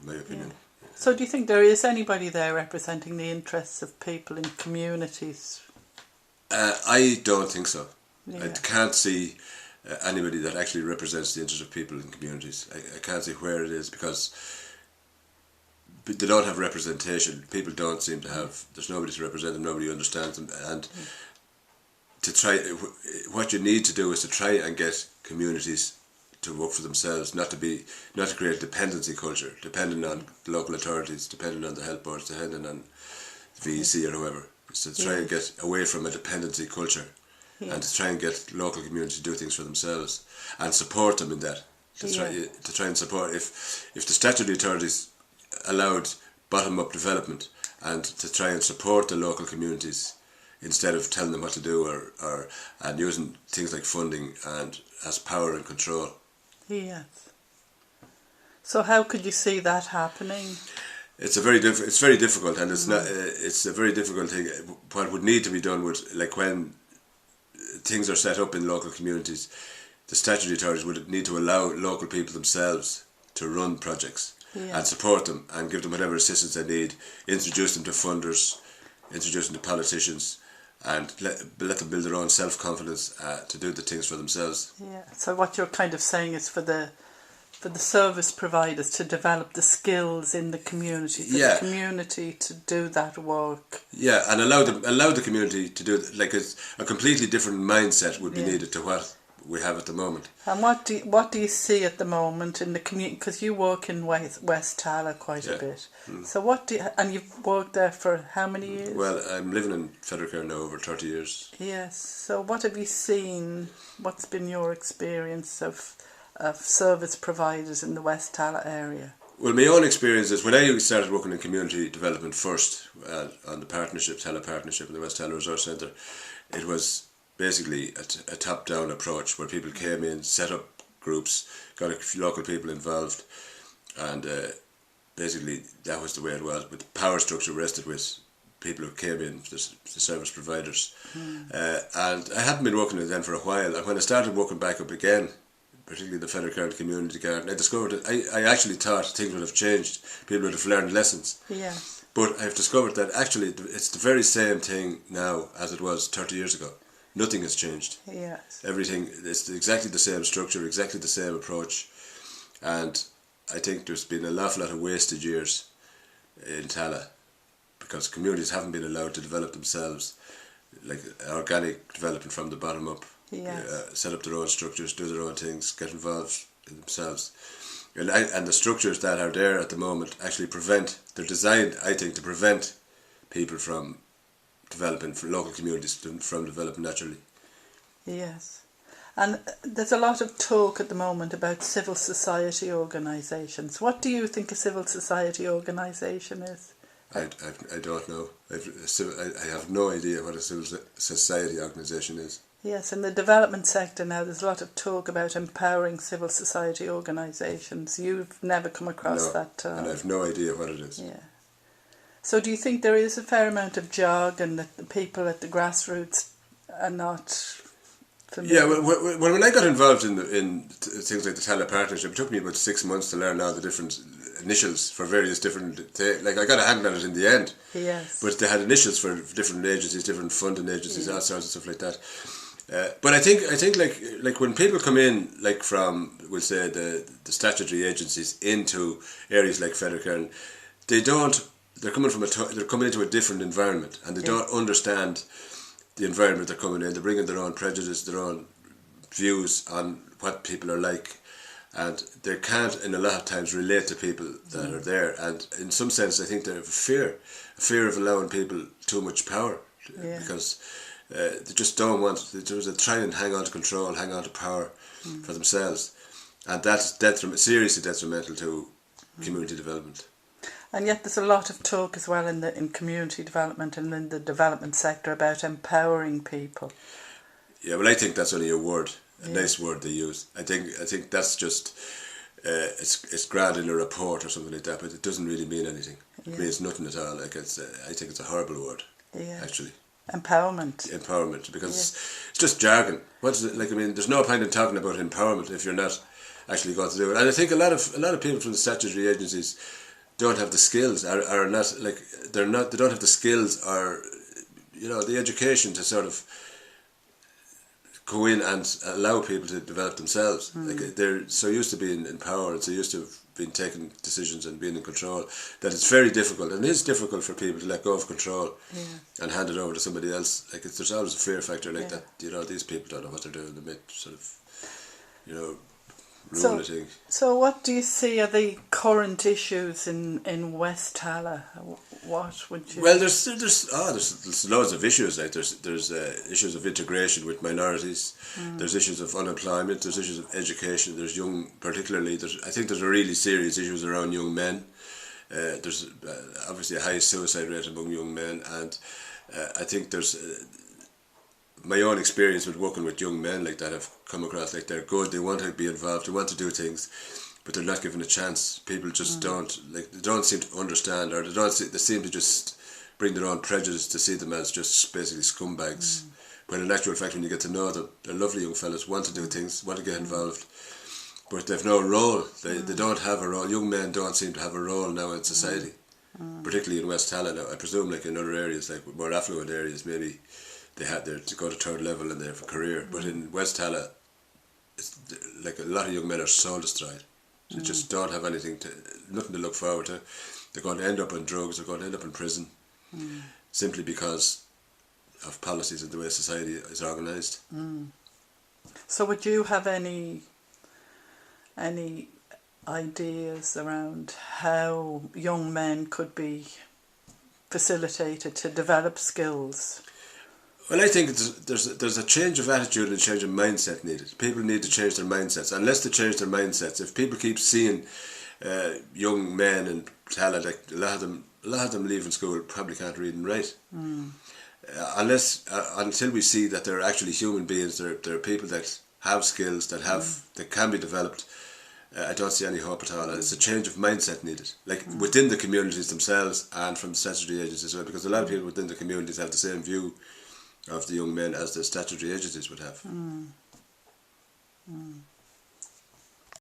my opinion. Yeah. So do you think there is anybody there representing the interests of people in communities? I don't think so. Yeah. I can't see anybody that actually represents the interests of people in communities. I can't see where it is, because they don't have representation. People don't seem to have, there's nobody to represent them, nobody understands them, and to try, what you need to do is to try and get communities to work for themselves, not to create a dependency culture, depending on the local authorities, depending on the health boards, depending on VEC or whoever. It's to try and get away from a dependency culture, and to try and get local communities to do things for themselves and support them in that. To try and support, if the statutory authorities allowed bottom-up development, and to try and support the local communities instead of telling them what to do, or and using things like funding and as power and control. Yes. So how could you see that happening? It's very difficult, and it's not. It's a very difficult thing. What would need to be done would, like when things are set up in local communities, the statutory authorities would need to allow local people themselves to run projects and support them and give them whatever assistance they need, introduce them to funders, introduce them to politicians, and let them build their own self-confidence to do the things for themselves. Yeah. So what you're kind of saying is for the service providers to develop the skills in the community, for the community to do that work. Yeah, and allow the community to do, like, a completely different mindset would be needed to what we have at the moment. And what do you see at the moment in the community? Because you work in West Tallaght quite a bit. So and you've worked there for how many years? Well, I'm living in Federcare now over 30 years. Yes. So what have you seen? What's been your experience of service providers in the West Tallaght area? Well, my own experience is when I started working in community development first on the Tallaght Partnership and the West Tallaght Resource Centre, it was basically a top-down approach where people came in, set up groups, got local people involved, and basically that was the way it was. But the power structure rested with people who came in, the service providers. And I hadn't been working then for a while, and when I started working back up again, particularly the Federcare Community Garden, I discovered that I actually thought things would have changed, people would have learned lessons. Yeah. But I've discovered that actually it's the very same thing now as it was 30 years ago. Nothing has changed. Yes. Everything, it's exactly the same structure, exactly the same approach. And I think there's been an awful lot of wasted years in Tallaght because communities haven't been allowed to develop themselves, like organic development from the bottom up. Yes. Set up their own structures, do their own things, get involved in themselves. And the structures that are there at the moment actually they're designed, I think, to prevent people from developing, for local communities from developing naturally. Yes. And there's a lot of talk at the moment about civil society organisations. What do you think a civil society organisation is? I don't know. I have no idea what a civil society organisation is. Yes, in the development sector now there's a lot of talk about empowering civil society organisations. You've never come across that term. And I have no idea what it is. Yeah. So do you think there is a fair amount of jargon that the people at the grassroots are not familiar? Yeah, well, when I got involved in things like the Tallaght Partnership, it took me about 6 months to learn all the different initials for various different things. Like, I got a hand on it in the end. Yes. But they had initials for different agencies, different funding agencies, all sorts of stuff like that. But I think like when people come in, like from, we'll say, the statutory agencies into areas like Federcare, they're coming into a different environment, and they don't understand the environment they're coming in. They bring in their own prejudice, their own views on what people are like, and they can't, in a lot of times, relate to people that are there. And in some sense, I think they have a fear of allowing people too much power, because they just don't want. They try and hang on to control, hang on to power for themselves, and that's seriously detrimental to community development. And yet there's a lot of talk as well in community development and in the development sector about empowering people. Yeah, well, I think that's only a nice word they use. I think that's just it's grand in a report or something like that, but it doesn't really mean anything. It means nothing at all. Like, I think it's a horrible word. Yeah. Actually. Empowerment, because it's just jargon. What's it like? I mean, there's no point in talking about empowerment if you're not actually going to do it. And I think a lot of people from the statutory agencies don't have the skills, are not like they don't have the skills or the education to sort of go in and allow people to develop themselves. Like they're so used to being in power and so used to being taking decisions and being in control that it's very difficult, and it is difficult for people to let go of control and hand it over to somebody else. Like there's always a fear factor like that. These people don't know what they're doing. They may sort of rule the thing. So what do you see are the current issues in West Tallaght? What would you? Well, there's loads of issues. Like there's issues of integration with minorities. There's issues of unemployment. There's issues of education. There's I think there's a really serious issues around young men. There's obviously a high suicide rate among young men, and I think there's my own experience with working with young men like that. I've come across like they're good. They want to be involved. They want to do things, but they're not given a chance. People just they don't seem to understand, or they seem to just bring their own prejudice to see them as just basically scumbags. When in actual fact, when you get to know them, they're lovely young fellas, want to do things, want to get involved, but they've no role. They don't have a role. Young men don't seem to have a role now in society, particularly in West Tallaght. Now, I presume like in other areas, like more affluent areas, maybe they go to third level and they have a career. But in West Tallaght, it's like a lot of young men are soul destroyed. They just don't have nothing to look forward to. They're going to end up on drugs. They're going to end up in prison, simply because of policies and the way society is organised. So would you have any ideas around how young men could be facilitated to develop skills? Well, I think there's a change of attitude and a change of mindset needed. People need to change their mindsets. Unless they change their mindsets, if people keep seeing young men in Tallaght, like a lot of them leaving school probably can't read and write. Until we see that they're actually human beings, they're people that have skills that can be developed. I don't see any hope at all. And it's a change of mindset needed, like within the communities themselves and from statutory agencies as well, because a lot of people within the communities have the same view of the young men as the statutory agencies would have.